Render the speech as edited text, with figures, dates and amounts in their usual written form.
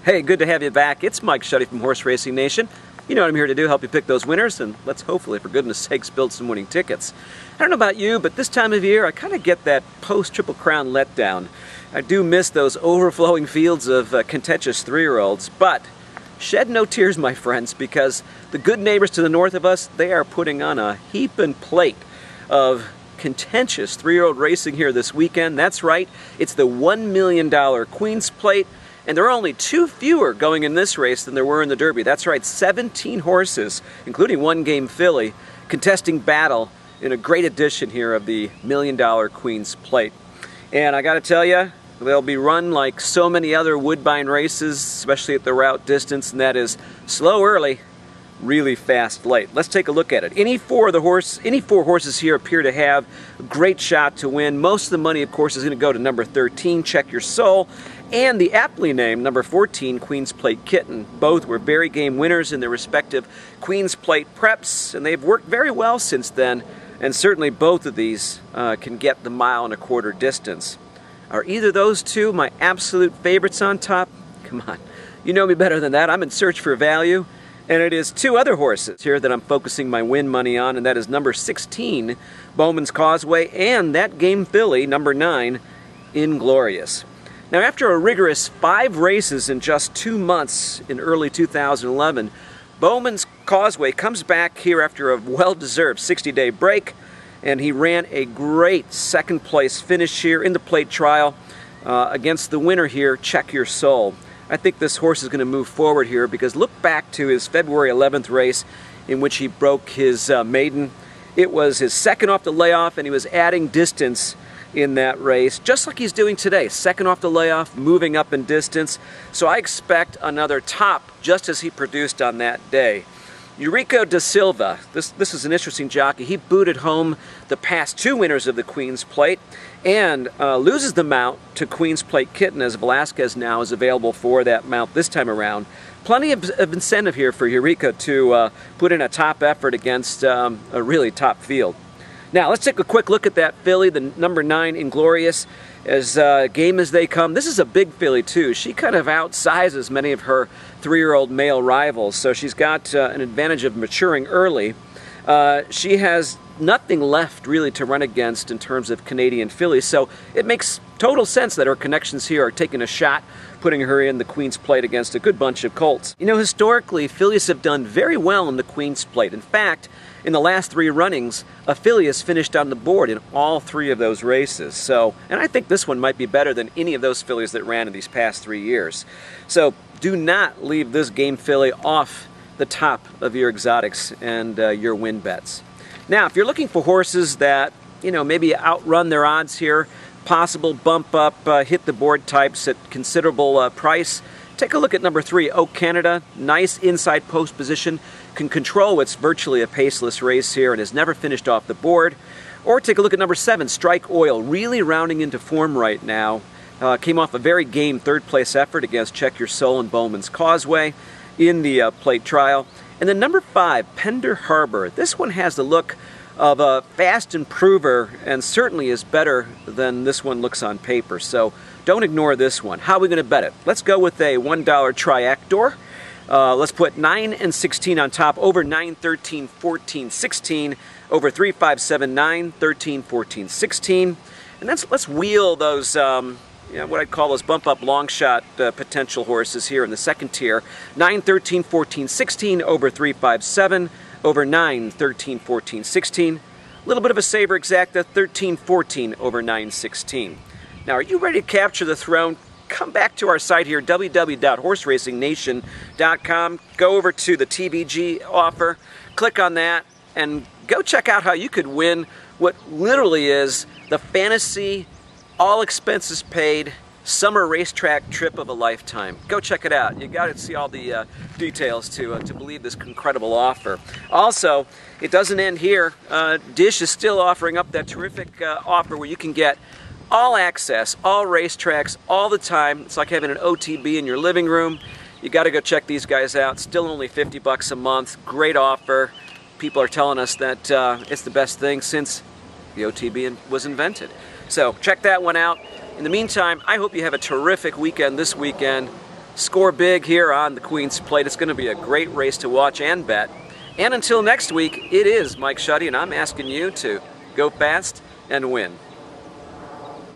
Hey, good to have you back. It's Mike Schutte from Horse Racing Nation. You know what I'm here to do, help you pick those winners, and let's hopefully, for goodness sakes, build some winning tickets. I don't know about you, but this time of year, I kind of get that post-Triple Crown letdown. I do miss those overflowing fields of contentious three-year-olds, but shed no tears, my friends, because the good neighbors to the north of us, they are putting on a heaping plate of contentious three-year-old racing here this weekend. That's right, it's the $1 million Queen's Plate. And there are only 2 fewer going in this race than there were in the Derby. That's right, 17 horses, including one game filly, contesting battle in a great edition here of the $1 million Queen's Plate. And I gotta tell you, they'll be run like so many other Woodbine races, especially at the route distance, and that is slow early, really fast late. Let's take a look at it. Any four horses here appear to have a great shot to win. Most of the money, of course, is going to go to number 13, Check Your Soul, and the aptly named number 14, Queen's Plate Kitten. Both were very game winners in their respective Queen's Plate preps, and they've worked very well since then, and certainly both of these can get the 1.25 mile distance. Are either of those two my absolute favorites on top? Come on, you know me better than that. I'm in search for value. And it is 2 other horses here that I'm focusing my win money on, and that is number 16, Bowman's Causeway, and that game filly, number 9, Inglorious. Now, after a rigorous 5 races in just 2 months in early 2011, Bowman's Causeway comes back here after a well-deserved 60-day break, and he ran a great second-place finish here in the plate trial against the winner here, Check Your Soul. I think this horse is going to move forward here because look back to his February 11th race in which he broke his maiden. It was his second off the layoff, and he was adding distance in that race, just like he's doing today. Second off the layoff, moving up in distance. So I expect another top, just as he produced on that day. Eurico da Silva, this is an interesting jockey. He booted home the past 2 winners of the Queen's Plate and loses the mount to Queen's Plate Kitten, as Velasquez now is available for that mount this time around. Plenty of incentive here for Eurico to put in a top effort against a really top field. Now let's take a quick look at that filly, the number 9 Inglorious, as game as they come. This is a big filly too. She kind of outsizes many of her 3-year-old male rivals, so she's got an advantage of maturing early. She has nothing left really to run against in terms of Canadian fillies, so it makes total sense that her connections here are taking a shot, putting her in the Queen's Plate against a good bunch of colts. You know, historically, fillies have done very well in the Queen's Plate. In fact, in the last 3 runnings, a filly has finished on the board in all 3 of those races. So, and I think this one might be better than any of those fillies that ran in these past 3 years. So do not leave this game filly off the top of your exotics and your win bets. Now, if you're looking for horses that, you know, maybe outrun their odds here, possible bump up, hit the board types at considerable price, take a look at number 3, O Canada. Nice inside post position, can control what's virtually a paceless race here and has never finished off the board. Or take a look at number 7, Strike Oil, really rounding into form right now. Came off a very game 3rd place effort against Check Your Soul and Bowman's Causeway in the plate trial. And then number 5, Pender Harbor. This one has the look of a fast improver and certainly is better than this one looks on paper. So don't ignore this one. How are we going to bet it? Let's go with a $1 Triactor. Let's put 9 and 16 on top, over 9, 13, 14, 16, over 3, 5, 7, 9, 13, 14, 16. And let's wheel those, you know, what I'd call those bump up long shot potential horses here in the second tier. 9, 13, 14, 16, over 3, 5, 7, over 9, 13, 14, 16. A little bit of a saver exacta, 13, 14, over 9, 16. Now, are you ready to capture the throne? Come back to our site here, www.horseracingnation.com. Go over to the TVG offer, click on that, and go check out how you could win what literally is the fantasy, all expenses paid, summer racetrack trip of a lifetime. Go check it out. You got to see all the details to believe this incredible offer. Also, it doesn't end here. Dish is still offering up that terrific offer where you can get all access, all racetracks, all the time. It's like having an OTB in your living room. You got to go check these guys out. Still only $50 a month. Great offer. People are telling us that it's the best thing since the OTB was invented. So check that one out. In the meantime, I hope you have a terrific weekend this weekend. score big here on the Queen's Plate. It's going to be a great race to watch and bet. And until next week, it is Mike Schutte, and I'm asking you to go fast and win.